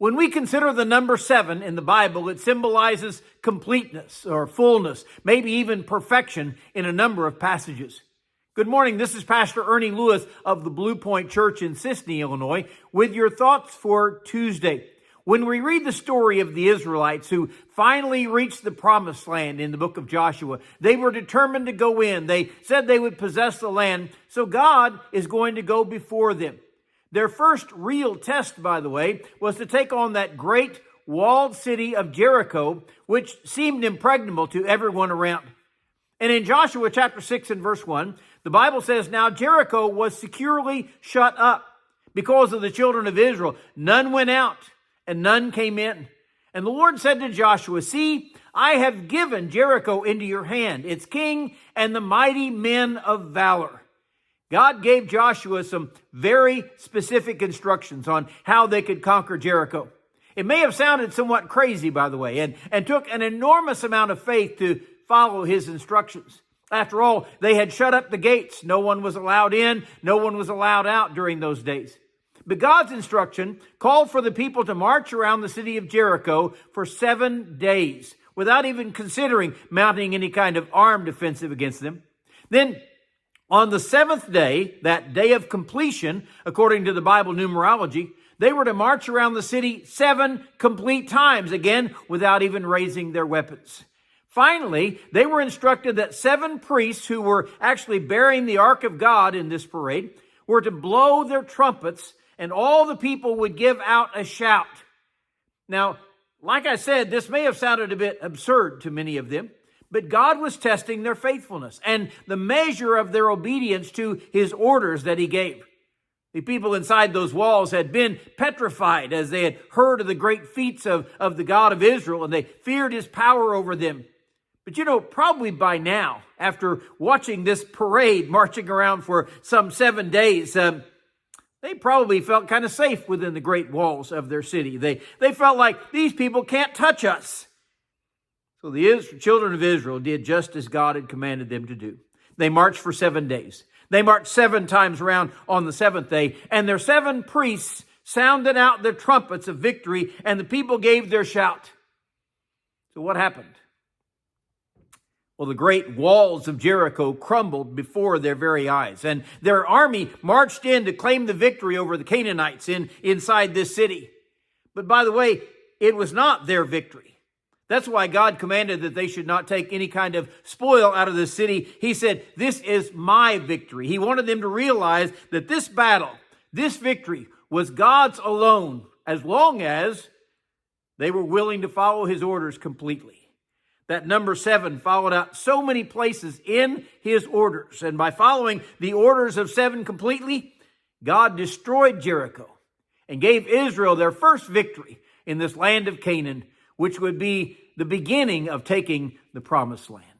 When we consider the number 7 in the Bible, it symbolizes completeness or fullness, maybe even perfection in a number of passages. Good morning. This is Pastor Ernie Lewis of the Blue Point Church in Sisney, Illinois, with your thoughts for Tuesday. When we read the story of the Israelites who finally reached the promised land in the book of Joshua, they were determined to go in. They said they would possess the land, so God is going to go before them. Their first real test, by the way, was to take on that great walled city of Jericho, which seemed impregnable to everyone around. And in Joshua chapter 6 and verse 1, the Bible says, "Now Jericho was securely shut up because of the children of Israel. None went out and none came in. And the Lord said to Joshua, 'See, I have given Jericho into your hand, its king and the mighty men of valor.'" God gave Joshua some very specific instructions on how they could conquer Jericho. It may have sounded somewhat crazy, by the way, and took an enormous amount of faith to follow his instructions. After all, they had shut up the gates. No one was allowed in. No one was allowed out during those days. But God's instruction called for the people to march around the city of Jericho for 7 days without even considering mounting any kind of armed offensive against them. Then, on the 7th day, that day of completion, according to the Bible numerology, they were to march around the city 7 complete times, again, without even raising their weapons. Finally, they were instructed that 7 priests who were actually bearing the Ark of God in this parade were to blow their trumpets, and all the people would give out a shout. Now, like I said, this may have sounded a bit absurd to many of them, but God was testing their faithfulness and the measure of their obedience to his orders that he gave. The people inside those walls had been petrified as they had heard of the great feats of the God of Israel, and they feared his power over them. But probably by now, after watching this parade marching around for some 7 days, they probably felt kind of safe within the great walls of their city. They felt like these people can't touch us. So the children of Israel did just as God had commanded them to do. They marched for 7 days. They marched 7 times around on the 7th day, and their 7 priests sounded out their trumpets of victory, and the people gave their shout. So what happened? Well, the great walls of Jericho crumbled before their very eyes, and their army marched in to claim the victory over the Canaanites inside this city. But by the way, it was not their victory. That's why God commanded that they should not take any kind of spoil out of the city. He said, "This is my victory." He wanted them to realize that this battle, this victory, was God's alone, as long as they were willing to follow his orders completely. That number 7 followed out so many places in his orders. And by following the orders of 7 completely, God destroyed Jericho and gave Israel their first victory in this land of Canaan, which would be the beginning of taking the promised land.